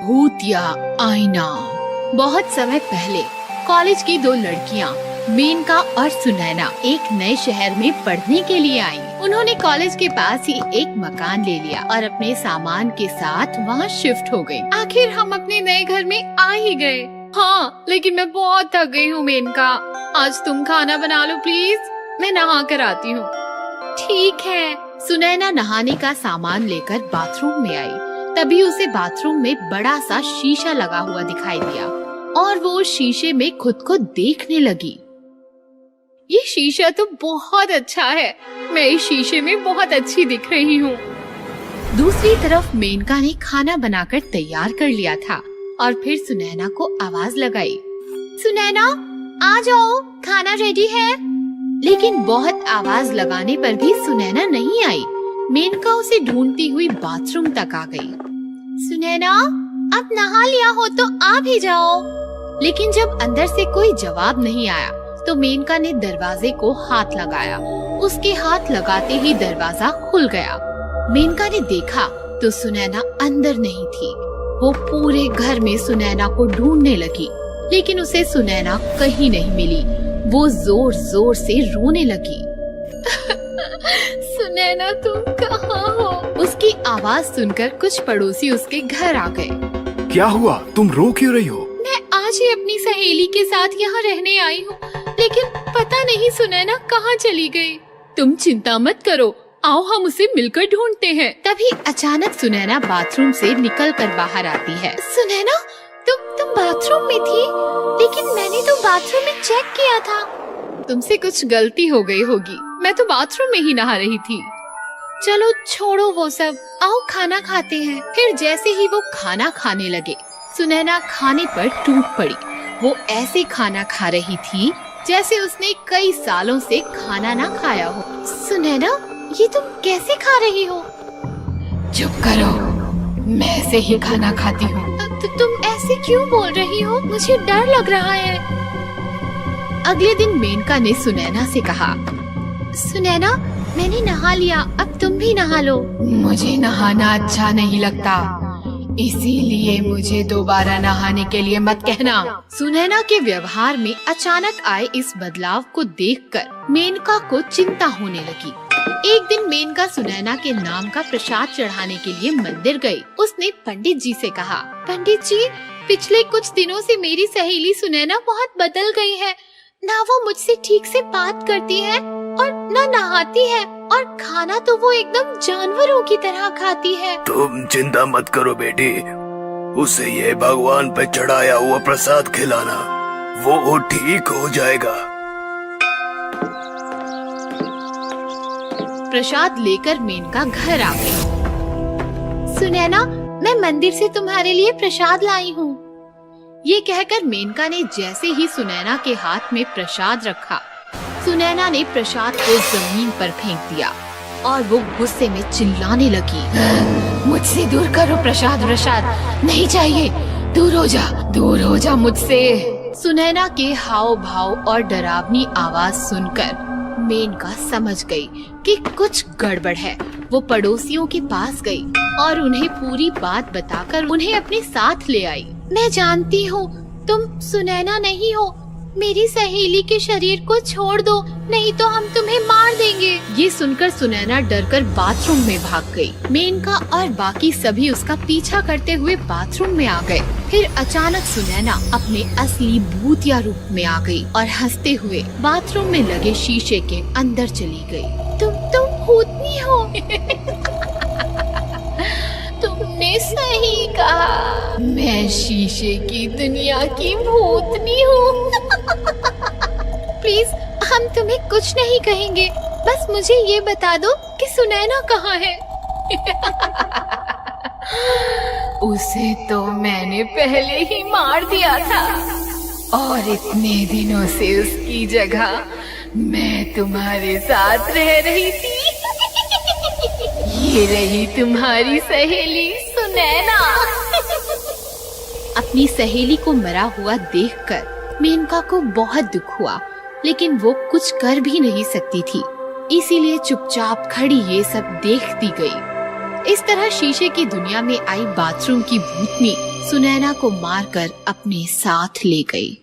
भूत या आईना। बहुत समय पहले कॉलेज की दो लड़कियां मेनका और सुनैना एक नए शहर में पढ़ने के लिए आईं। उन्होंने कॉलेज के पास ही एक मकान ले लिया और अपने सामान के साथ वहाँ शिफ्ट हो गयी। आखिर हम अपने नए घर में आ ही गए। हाँ, लेकिन मैं बहुत थक गई हूँ मेनका। आज तुम खाना बना लो प्लीज, मैं नहा कर आती हूँ। ठीक है। सुनैना नहाने का सामान लेकर बाथरूम में आई। तभी उसे बाथरूम में बड़ा सा शीशा लगा हुआ दिखाई दिया और वो शीशे में खुद को देखने लगी। ये शीशा तो बहुत अच्छा है, मैं इस शीशे में बहुत अच्छी दिख रही हूँ। दूसरी तरफ मेनका ने खाना बनाकर तैयार कर लिया था और फिर सुनैना को आवाज लगाई, सुनैना आ जाओ, खाना रेडी है। लेकिन बहुत आवाज लगाने पर भी सुनैना नहीं आई। मेनका उसे ढूंढती हुई बाथरूम तक आ गई। सुनैना, अब नहा लिया हो तो आ भी जाओ। लेकिन जब अंदर से कोई जवाब नहीं आया तो मेनका ने दरवाजे को हाथ लगाया। उसके हाथ लगाते ही दरवाजा खुल गया। मेनका ने देखा तो सुनैना अंदर नहीं थी। वो पूरे घर में सुनैना को ढूंढने लगी, लेकिन उसे सुनैना कहीं नहीं मिली। वो जोर जोर से रोने लगी। सुनैना तुम कहाँ हो? उसकी आवाज सुनकर कुछ पड़ोसी उसके घर आ गए। क्या हुआ, तुम रो क्यों रही हो? मैं आज ही अपनी सहेली के साथ यहाँ रहने आई हूँ, लेकिन पता नहीं सुनैना कहाँ चली गई। तुम चिंता मत करो, आओ हम उसे मिलकर ढूंढते हैं। तभी अचानक सुनैना बाथरूम से निकलकर बाहर आती है। सुनैना, तुम बाथरूम में थी? लेकिन मैंने तो बाथरूम में चेक किया था। तुमसे कुछ गलती हो गई होगी, मैं तो बाथरूम में ही नहा रही थी। चलो छोड़ो वो सब, आओ खाना खाते हैं। फिर जैसे ही वो खाना खाने लगे, सुनैना खाने पर टूट पड़ी। वो ऐसे खाना खा रही थी जैसे उसने कई सालों से खाना ना खाया हो। सुनैना, ये तुम कैसे खा रही हो? चुप करो, मैं ऐसे ही खाना खाती हूँ। तुम ऐसे क्यों बोल रही हो? मुझे डर लग रहा है। अगले दिन मेनका ने सुनैना से कहा, सुनैना, मैंने नहा लिया, अब तुम भी नहा लो। मुझे नहाना अच्छा नहीं लगता, इसीलिए मुझे दोबारा नहाने के लिए मत कहना। सुनैना के व्यवहार में अचानक आए इस बदलाव को देखकर मेनका को चिंता होने लगी। एक दिन मेनका सुनैना के नाम का प्रसाद चढ़ाने के लिए मंदिर गई। उसने पंडित जी से कहा, पंडित जी, पिछले कुछ दिनों से मेरी सहेली सुनैना बहुत बदल गई है। ना वो मुझसे ठीक से बात करती है और ना नहाती है, और खाना तो वो एकदम जानवरों की तरह खाती है। तुम चिंता मत करो बेटी, उसे ये भगवान पे चढ़ाया हुआ प्रसाद खिलाना, वो ठीक हो जाएगा। प्रसाद लेकर मेनका घर आ गई। सुनैना, मैं मंदिर से तुम्हारे लिए प्रसाद लाई हूँ। ये कहकर मेनका ने जैसे ही सुनैना के हाथ में प्रसाद रखा, सुनैना ने प्रसाद को जमीन पर फेंक दिया और वो गुस्से में चिल्लाने लगी, मुझसे दूर करो प्रसाद, प्रसाद नहीं चाहिए, दूर हो जा मुझसे। सुनैना के हाव भाव और डरावनी आवाज सुनकर मेनका समझ गई कि कुछ गड़बड़ है। वो पड़ोसियों के पास गई और उन्हें पूरी बात बताकर उन्हें अपने साथ ले आई। मैं जानती हूँ तुम सुनैना नहीं हो, मेरी सहेली के शरीर को छोड़ दो, नहीं तो हम तुम्हें मार देंगे। ये सुनकर सुनैना डरकर बाथरूम में भाग गई। मेनका और बाकी सभी उसका पीछा करते हुए बाथरूम में आ गए। फिर अचानक सुनैना अपने असली भूतिया रूप में आ गई और हंसते हुए बाथरूम में लगे शीशे के अंदर चली गई। तुम भूतनी हो। तुमने सही कहा, मैं शीशे की दुनिया की भूतनी हूँ। प्लीज, हम तुम्हें कुछ नहीं कहेंगे, बस मुझे ये बता दो कि सुनैना कहाँ है। उसे तो मैंने पहले ही मार दिया था और इतने दिनों से उसकी जगह मैं तुम्हारे साथ रह रही थी। ये रही तुम्हारी सहेली सुनैना। अपनी सहेली को मरा हुआ देखकर मेनका को बहुत दुख हुआ, लेकिन वो कुछ कर भी नहीं सकती थी, इसीलिए चुपचाप खड़ी ये सब देखती गई। इस तरह शीशे की दुनिया में आई बाथरूम की भूतनी सुनैना को मारकर अपने साथ ले गई।